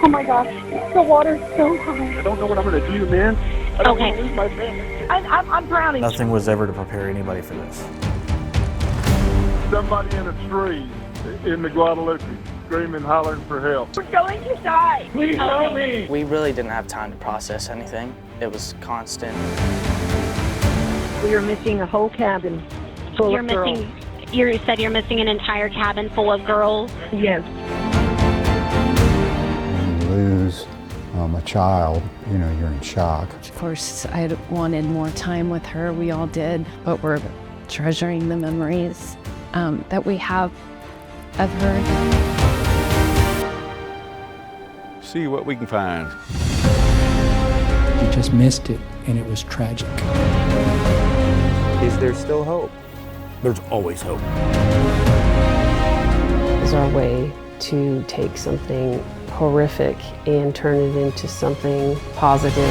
Oh my gosh, the water's so high. I don't know what I'm going to do, man. I don't want to Okay. lose my family. I'm drowning. Nothing was ever to prepare anybody for this. Somebody in a tree in the Guadalupe screaming, hollering for help. We're going to die. Please help me. We really didn't have time to process anything. It was constant. We were missing a whole cabin full of girls. You said you're missing an entire cabin full of girls? Yes. When you lose a child, you're in shock. Of course, I wanted more time with her. We all did, but we're treasuring the memories that we have of her. See what we can find. You just missed it, and it was tragic. Is there still hope? There's always hope. Is our way to take something horrific and turn it into something positive.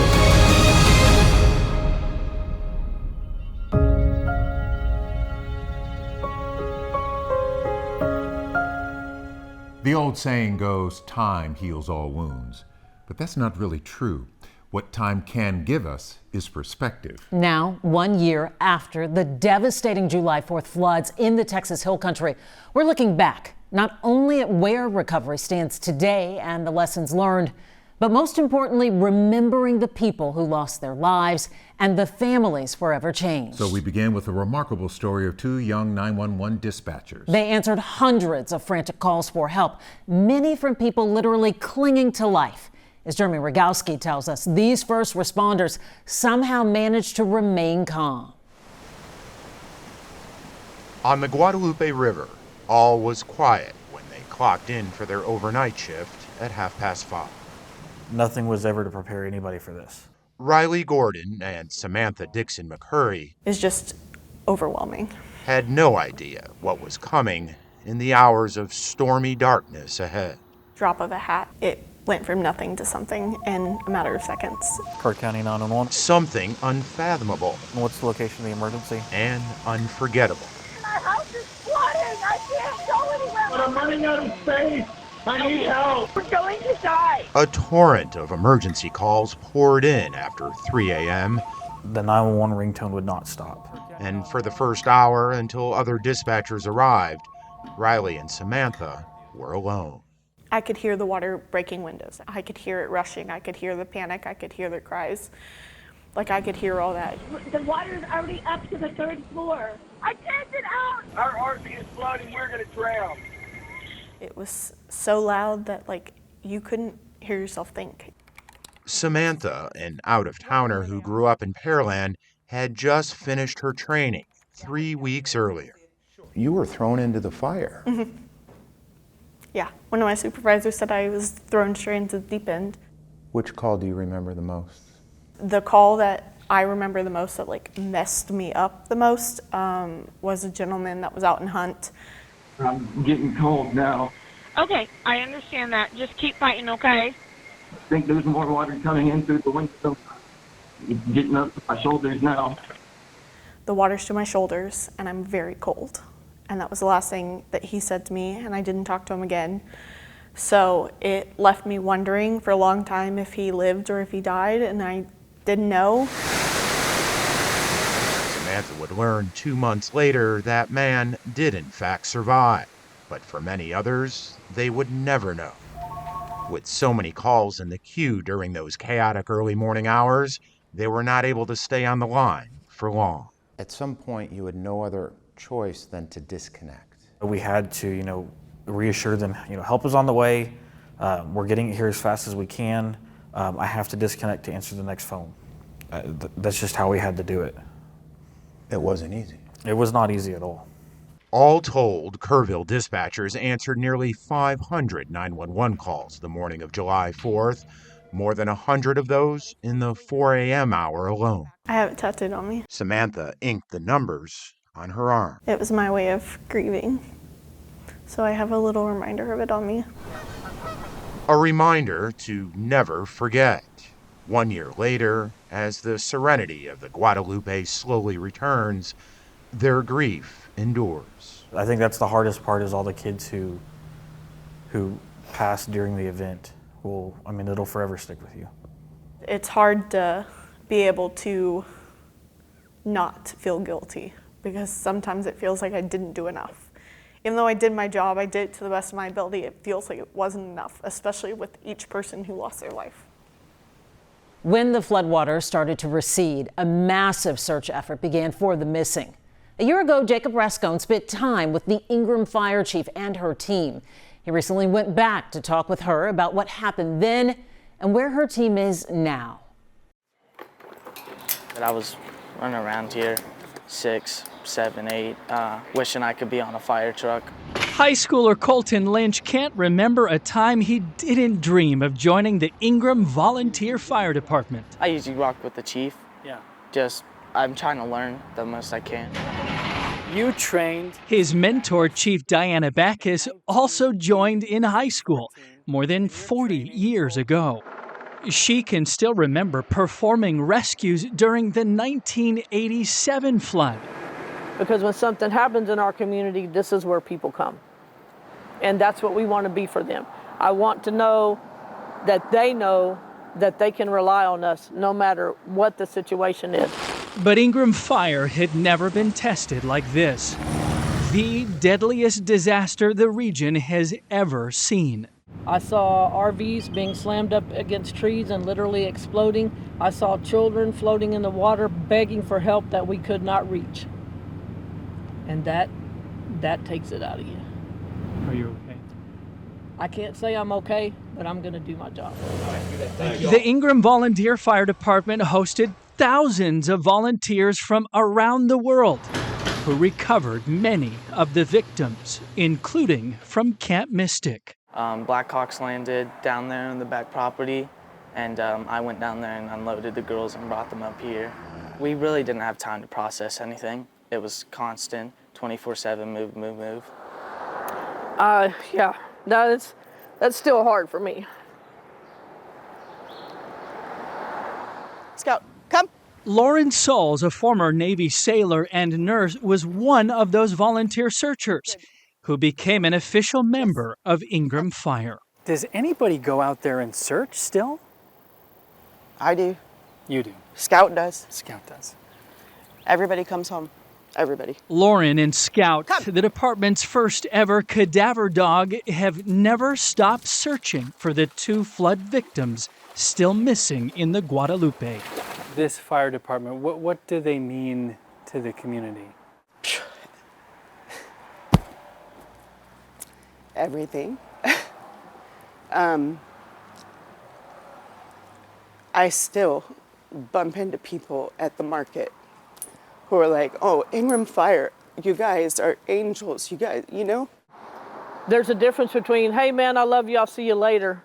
The old saying goes, time heals all wounds, but that's not really true. What time can give us is perspective. Now, 1 year after the devastating July 4th floods in the Texas Hill Country, we're looking back, not only at where recovery stands today and the lessons learned, but most importantly, remembering the people who lost their lives and the families forever changed. So we began with a remarkable story of two young 911 dispatchers. They answered hundreds of frantic calls for help, many from people literally clinging to life. As Jeremy Rogowski tells us, these first responders somehow managed to remain calm. On the Guadalupe River, all was quiet when they clocked in for their overnight shift at 5:30. Nothing was ever to prepare anybody for this. Riley Gordon and Samantha Dixon McCurry is just overwhelming. Had no idea what was coming in the hours of stormy darkness ahead. Drop of a hat, it went from nothing to something in a matter of seconds. Kirk County 911. Something unfathomable. What's the location of the emergency? And unforgettable. My house is flooding. I can't go anywhere. But I'm running out of space. I need help. We're going to die. A torrent of emergency calls poured in after 3 a.m. The 911 ringtone would not stop. And for the first hour until other dispatchers arrived, Riley and Samantha were alone. I could hear the water breaking windows. I could hear it rushing. I could hear the panic. I could hear the cries. Like I could hear all that. The water's already up to the 3rd floor. I can't get out. Our RV is flooding. We're going to drown. It was so loud that you couldn't hear yourself think. Samantha, an out-of-towner who grew up in Pearland, had just finished her training 3 weeks earlier. You were thrown into the fire. Mm-hmm. Yeah, one of my supervisors said I was thrown straight into the deep end. Which call do you remember the most? The call that I remember the most that messed me up the most was a gentleman that was out in Hunt. I'm getting cold now. Okay, I understand that. Just keep fighting, okay? I think there's more water coming in through the window. It's getting up to my shoulders now. The water's to my shoulders, and I'm very cold. And that was the last thing that he said to me, and I didn't talk to him again. So it left me wondering for a long time if he lived or if he died, and I didn't know. Samantha would learn 2 months later that man did in fact survive. But for many others, they would never know. With so many calls in the queue during those chaotic early morning hours, they were not able to stay on the line for long. At some point, you had no other choice than to disconnect. We had to, reassure them, help is on the way. We're getting here as fast as we can. I have to disconnect to answer the next phone. That's just how we had to do it. It wasn't easy. It was not easy at all. All told, Kerrville dispatchers answered nearly 500 911 calls the morning of July 4th, more than 100 of those in the 4 a.m. hour alone. I have it tattooed on me. Samantha inked the numbers on her arm. It was my way of grieving. So I have a little reminder of it on me. A reminder to never forget. 1 year later, as the serenity of the Guadalupe slowly returns, their grief endures. I think that's the hardest part, is all the kids who passed during the event. it'll forever stick with you. It's hard to be able to not feel guilty because sometimes it feels like I didn't do enough. Even though I did my job, I did it to the best of my ability, it feels like it wasn't enough, especially with each person who lost their life. When the floodwaters started to recede, a massive search effort began for the missing. A year ago, Jacob Rascone spent time with the Ingram fire chief and her team. He recently went back to talk with her about what happened then and where her team is now. I was running around here, 6, 7, 8, wishing I could be on a fire truck. High schooler Colton Lynch can't remember a time he didn't dream of joining the Ingram Volunteer Fire Department. I usually rock with the chief. Yeah. I'm trying to learn the most I can. You trained. His mentor, Chief Diana Backus, also joined in high school more than 40 years ago. She can still remember performing rescues during the 1987 flood. Because when something happens in our community, this is where people come. And that's what we want to be for them. I want to know that they can rely on us no matter what the situation is. But Ingram Fire had never been tested like this. The deadliest disaster the region has ever seen. I saw RVs being slammed up against trees and literally exploding. I saw children floating in the water begging for help that we could not reach. And that takes it out of you. Are you okay? I can't say I'm okay, but I'm going to do my job. The Ingram Volunteer Fire Department hosted thousands of volunteers from around the world who recovered many of the victims, including from Camp Mystic. Blackhawks landed down there on the back property, and I went down there and unloaded the girls and brought them up here. We really didn't have time to process anything. It was constant, 24/7, move, move, move. Yeah, no, that's still hard for me. Scout, come. Lauren Sauls, a former Navy sailor and nurse, was one of those volunteer searchers who became an official member of Ingram Fire. Does anybody go out there and search still? I do. You do. Scout does. Scout does. Everybody comes home. Everybody. Lauren and Scout, the department's first ever cadaver dog, have never stopped searching for the 2 flood victims still missing in the Guadalupe. This fire department, what do they mean to the community? Everything. I still bump into people at the market who are like, oh, Ingram Fire, you guys are angels, you guys, you know? There's a difference between, hey man, I love you, I'll see you later,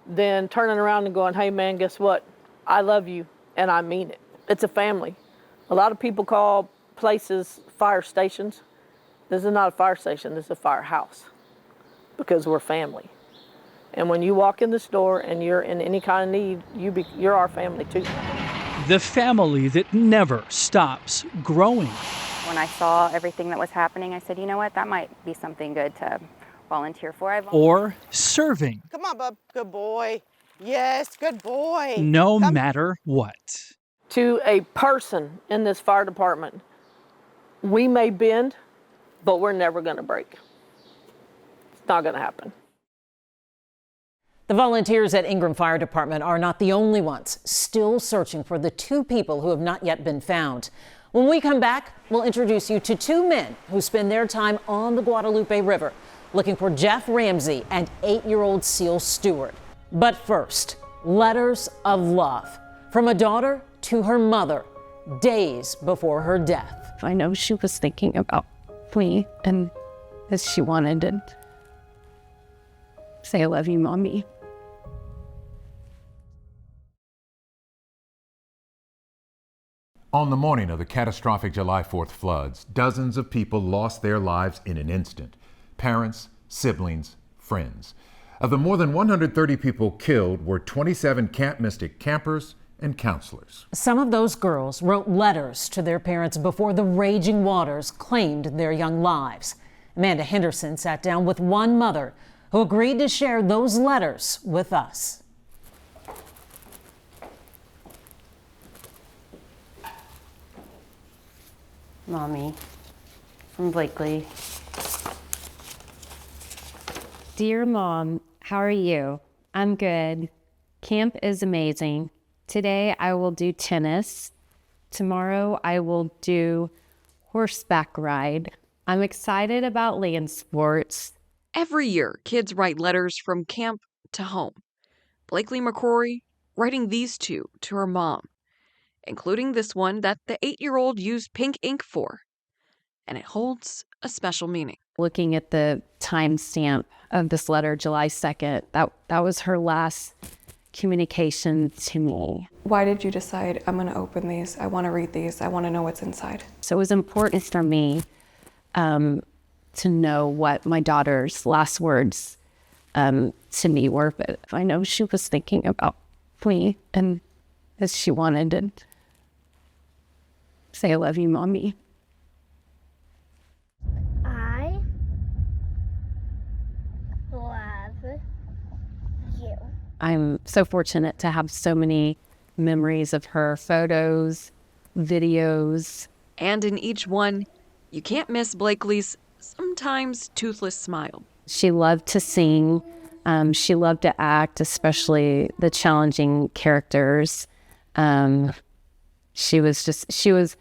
than turning around and going, hey man, guess what? I love you, and I mean it. It's a family. A lot of people call places fire stations. This is not a fire station, this is a firehouse, because we're family. And when you walk in the store and you're in any kind of need, you're our family too. The family that never stops growing. When I saw everything that was happening, I said, you know what, that might be something good to volunteer for. Or serving. Come on, bub. Good boy. Yes, good boy. No matter what. To a person in this fire department, we may bend, but we're never going to break. It's not going to happen. The volunteers at Ingram Fire Department are not the only ones still searching for the 2 people who have not yet been found. When we come back, we'll introduce you to 2 men who spend their time on the Guadalupe River looking for Jeff Ramsey and 8-year-old Seal Stewart. But first, letters of love from a daughter to her mother days before her death. I know she was thinking about me and that she wanted to say, I love you, Mommy. On the morning of the catastrophic July 4th floods, dozens of people lost their lives in an instant. Parents, siblings, friends. Of the more than 130 people killed were 27 Camp Mystic campers and counselors. Some of those girls wrote letters to their parents before the raging waters claimed their young lives. Amanda Henderson sat down with one mother who agreed to share those letters with us. Mommy, from Blakely. Dear Mom, how are you? I'm good. Camp is amazing. Today I will do tennis. Tomorrow I will do horseback ride. I'm excited about land sports. Every year, kids write letters from camp to home. Blakely McCrory writing these two to her mom, including this one that the 8-year-old used pink ink for. And it holds a special meaning. Looking at the timestamp of this letter, July 2nd, that was her last communication to me. Why did you decide, I'm going to open these, I want to read these, I want to know what's inside? So it was important for me to know what my daughter's last words to me were, but I know she was thinking about me and as she wanted to say, I love you, Mommy. I love you. I'm so fortunate to have so many memories of her, photos, videos. And in each one, you can't miss Blakely's sometimes toothless smile. She loved to sing. She loved to act, especially the challenging characters. She was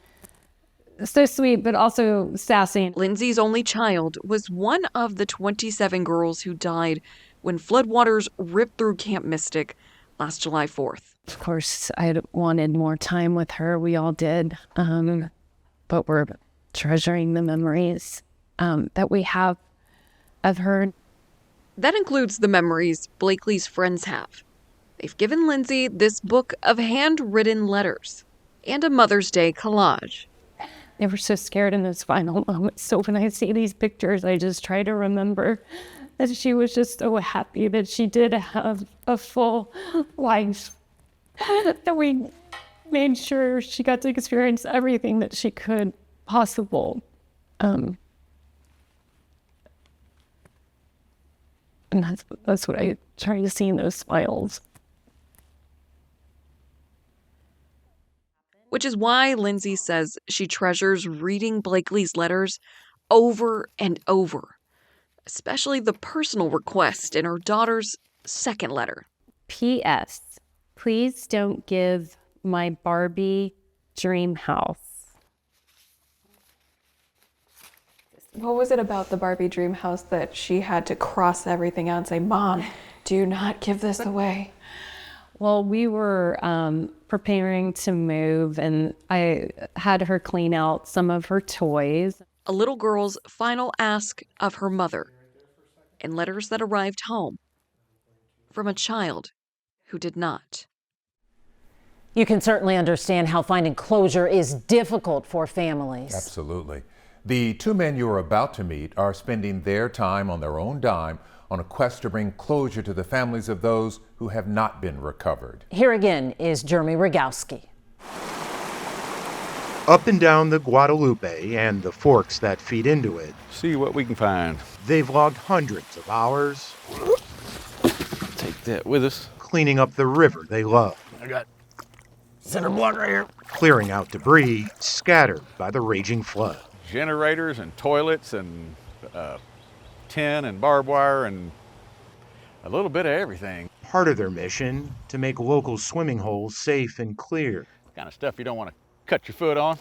so sweet, but also sassy. Lindsay's only child was one of the 27 girls who died when floodwaters ripped through Camp Mystic last July 4th. Of course, I wanted more time with her. We all did. But we're treasuring the memories that we have of her. That includes the memories Blakely's friends have. They've given Lindsay this book of handwritten letters and a Mother's Day collage. They were so scared in those final moments. So when I see these pictures, I just try to remember that she was just so happy that she did have a full life, that we made sure she got to experience everything that she could possible. And that's what I try to see in those smiles. Which is why Lindsay says she treasures reading Blakely's letters over and over, especially the personal request in her daughter's second letter. P.S. Please don't give my Barbie dream house. What was it about the Barbie dream house that she had to cross everything out and say, Mom, do not give this away? Well, we were preparing to move, and I had her clean out some of her toys. A little girl's final ask of her mother in letters that arrived home from a child who did not. You can certainly understand how finding closure is difficult for families. Absolutely. The two men you are about to meet are spending their time on their own dime on a quest to bring closure to the families of those who have not been recovered. Here again is Jeremy Rogowski. Up and down the Guadalupe and the forks that feed into it. See what we can find. They've logged hundreds of hours. Take that with us. Cleaning up the river they love. I got center block right here. Clearing out debris scattered by the raging flood. Generators and toilets and tin and barbed wire and a little bit of everything. Part of their mission to make local swimming holes safe and clear. Kind of stuff you don't want to cut your foot on.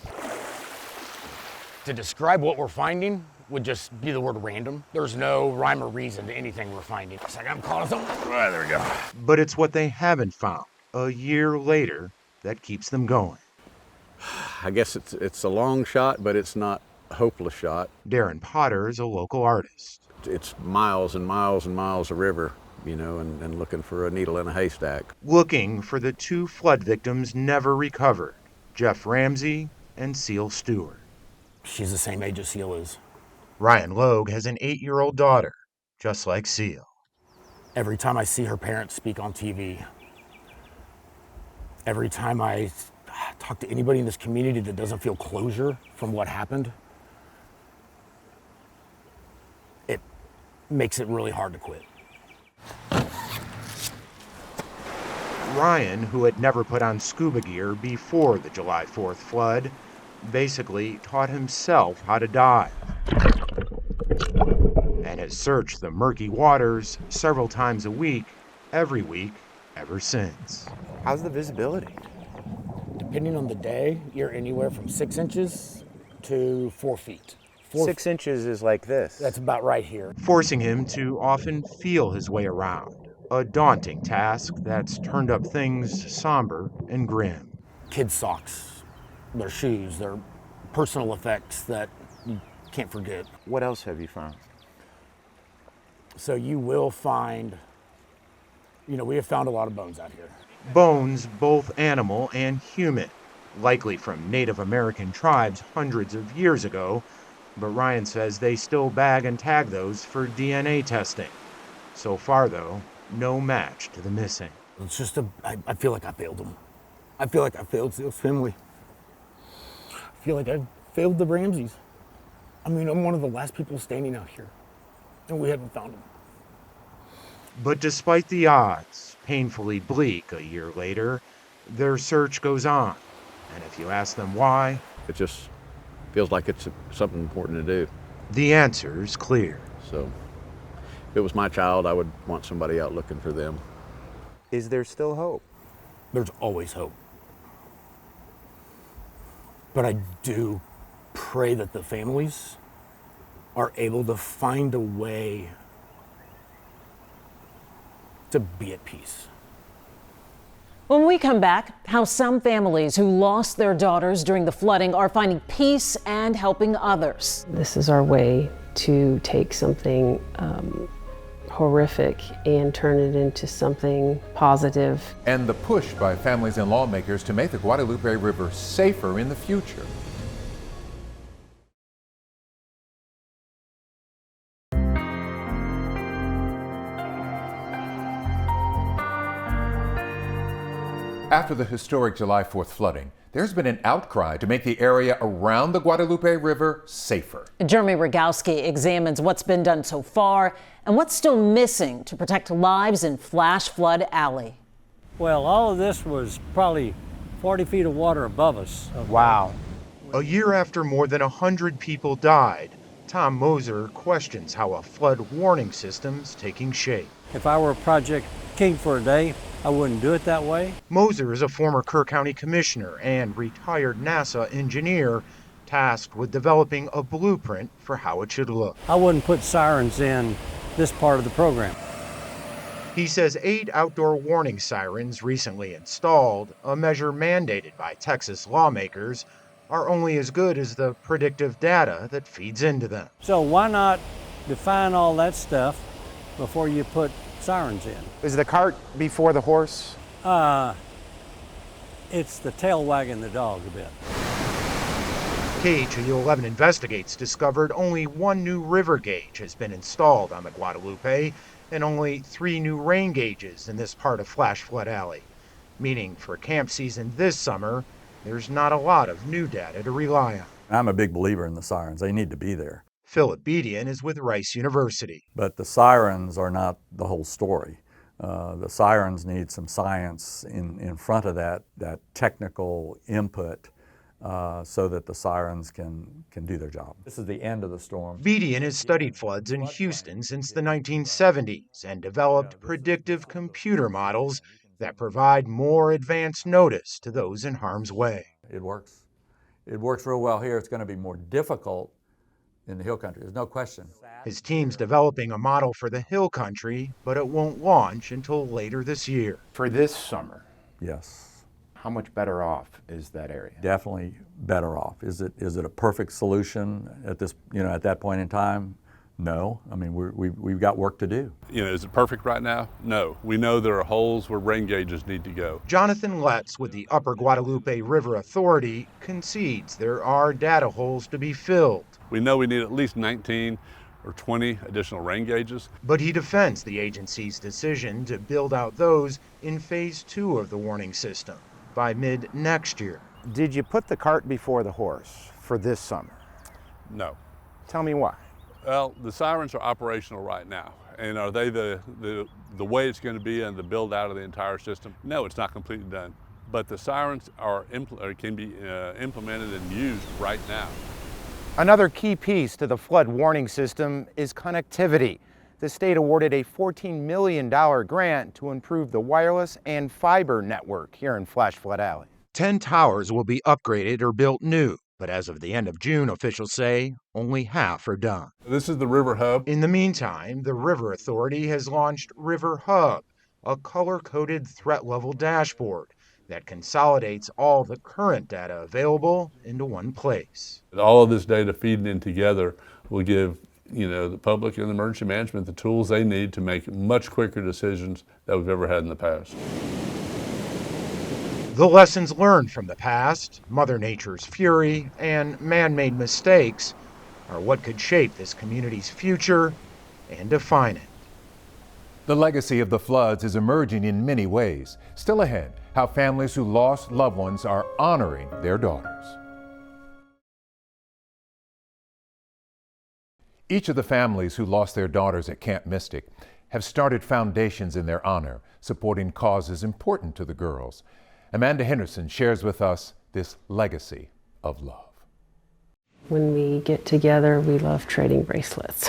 To describe what we're finding would just be the word random. There's no rhyme or reason to anything we're finding. It's like I'm calling something. Oh, there we go. But it's what they haven't found a year later that keeps them going. I guess it's a long shot, but it's not a hopeless shot. Darren Potter is a local artist. It's miles and miles and miles of river, you know, and looking for a needle in a haystack. Looking for the two flood victims never recovered, Jeff Ramsey and Seal Stewart. She's the same age as Seal is. Ryan Logue has an 8-year-old daughter, just like Seal. Every time I see her parents speak on TV, every time I talk to anybody in this community that doesn't feel closure from what happened, it makes it really hard to quit. Ryan, who had never put on scuba gear before the July 4th flood, basically taught himself how to dive and has searched the murky waters several times a week, every week, ever since. How's the visibility? Depending on the day, you're anywhere from 6 inches to 4 feet. 6 inches is like this. That's about right here. Forcing him to often feel his way around, a daunting task that's turned up things somber and grim. Kids' socks, their shoes, their personal effects that you can't forget. What else have you found? So you will find, we have found a lot of bones out here. Bones, both animal and human, likely from Native American tribes hundreds of years ago, but Ryan says they still bag and tag those for DNA testing. So far, though, no match to the missing. It's just I feel like I failed them. I feel like I failed Steele's family. I feel like I failed the Ramseys. I mean, I'm one of the last people standing out here, and we haven't found them. But despite the odds, painfully bleak a year later, their search goes on. And if you ask them why, It just feels like it's something important to do. the answer's clear. So if it was my child, I would want somebody out looking for them. Is there still hope? There's always hope. But I do pray that the families are able to find a way to be at peace. When we come back, how some families who lost their daughters during the flooding are finding peace and helping others. This is our way to take something horrific and turn it into something positive. And the push by families and lawmakers to make the Guadalupe River safer in the future. After the historic July 4th flooding, there's been an outcry to make the area around the Guadalupe River safer. Jeremy Rogowski examines what's been done so far and what's still missing to protect lives in Flash Flood Alley. Well, all of this was probably 40 feet of water above us. Wow. A year after more than 100 people died, Tom Moser questions how a flood warning system's taking shape. If I were Project King for a day, I wouldn't do it that way. Moser is a former Kerr County commissioner and retired NASA engineer tasked with developing a blueprint for how it should look. I wouldn't put sirens in this part of the program. He says 8 outdoor warning sirens recently installed, a measure mandated by Texas lawmakers, are only as good as the predictive data that feeds into them. So why not define all that stuff before you put sirens in? Is the cart before the horse? It's the tail wagging the dog a bit. KHEU11 Investigates discovered only 1 new river gauge has been installed on the Guadalupe and only 3 new rain gauges in this part of Flash Flood Alley, meaning for camp season this summer, there's not a lot of new data to rely on. I'm a big believer in the sirens. They need to be there. Philip Bedian is with Rice University. But the sirens are not the whole story. The sirens need some science in front of that technical input so that the sirens can do their job. This is the end of the storm. Bedian has studied floods in Houston since the 1970s and developed predictive computer models that provide more advance notice to those in harm's way. It works. It works real well here. It's going to be more difficult in the hill country, there's no question. His team's developing a model for the hill country, but it won't launch until later this year. For this summer? Yes. How much better off is that area? Definitely better off. Is it a perfect solution at this, at that point in time? No. I mean, we've got work to do. Is it perfect right now? No. We know there are holes where rain gauges need to go. Jonathan Letts with the Upper Guadalupe River Authority concedes there are data holes to be filled. We know we need at least 19 or 20 additional rain gauges. But he defends the agency's decision to build out those in phase 2 of the warning system by mid next year. Did you put the cart before the horse for this summer? No. Tell me why. Well, the sirens are operational right now, And are they the way it's going to be and the build out of the entire system? No, it's not completely done. But the sirens can be implemented and used right now. Another key piece to the flood warning system is connectivity. The state awarded a $14 million grant to improve the wireless and fiber network here in Flash Flood Alley. 10 towers will be upgraded or built new, but as of the end of June, officials say only half are done. This is the River Hub. In the meantime, the River Authority has launched River Hub, a color-coded threat level dashboard that consolidates all the current data available into one place. All of this data feeding in together will give the public and the emergency management the tools they need to make much quicker decisions that we've ever had in the past. The lessons learned from the past, Mother Nature's fury, and man-made mistakes are what could shape this community's future and define it. The legacy of the floods is emerging in many ways. Still ahead, how families who lost loved ones are honoring their daughters. Each of the families who lost their daughters at Camp Mystic have started foundations in their honor, supporting causes important to the girls. Amanda Henderson shares with us this legacy of love. When we get together, we love trading bracelets.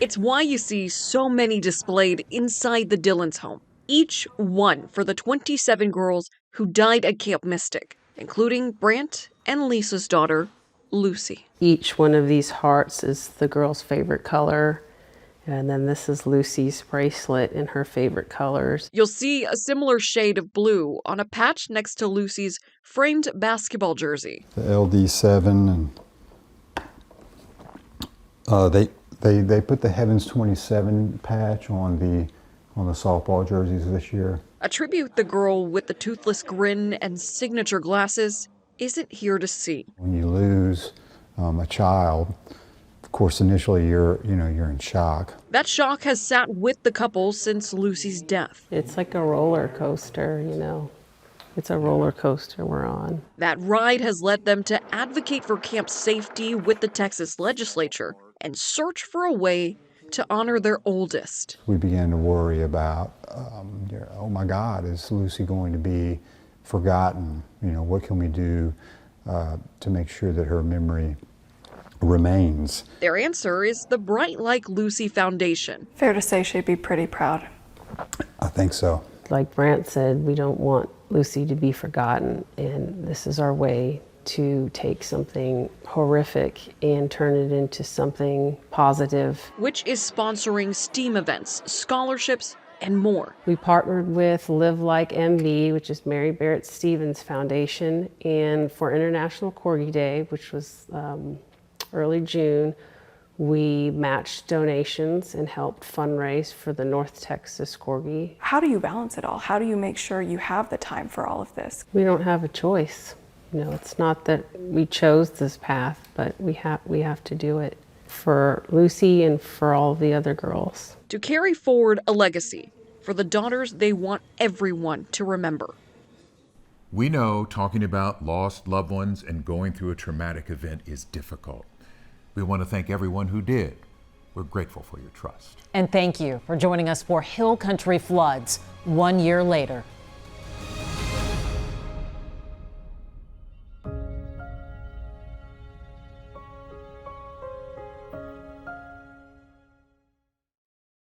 It's why you see so many displayed inside the Dillons' home, each one for the 27 girls who died at Camp Mystic, including Brant and Lisa's daughter, Lucy. Each one of these hearts is the girl's favorite color. And then this is Lucy's bracelet in her favorite colors. You'll see a similar shade of blue on a patch next to Lucy's framed basketball jersey. The LD7, and they put the Heavens 27 patch on the softball jerseys this year. A tribute the girl with the toothless grin and signature glasses isn't here to see. When you lose a child, of course, initially you're in shock. That shock has sat with the couple since Lucy's death. It's like a roller coaster, It's a roller coaster we're on. That ride has led them to advocate for camp safety with the Texas legislature and search for a way to honor their oldest. We began to worry about, oh my God, is Lucy going to be forgotten? What can we do to make sure that her memory remains? Their answer is the Bright Like Lucy Foundation. Fair to say she'd be pretty proud. I think so. Like Brant said, we don't want Lucy to be forgotten, and this is our way to take something horrific and turn it into something positive. Which is sponsoring STEAM events, scholarships, and more. We partnered with Live Like MV, which is Mary Barrett Stevens Foundation, and for International Corgi Day, which was early June, we matched donations and helped fundraise for the North Texas Corgi. How do you balance it all? How do you make sure you have the time for all of this? We don't have a choice. It's not that we chose this path, but we have to do it for Lucy and for all the other girls. To carry forward a legacy for the daughters they want everyone to remember. We know talking about lost loved ones and going through a traumatic event is difficult. We want to thank everyone who did. We're grateful for your trust. And thank you for joining us for Hill Country Floods 1 year later.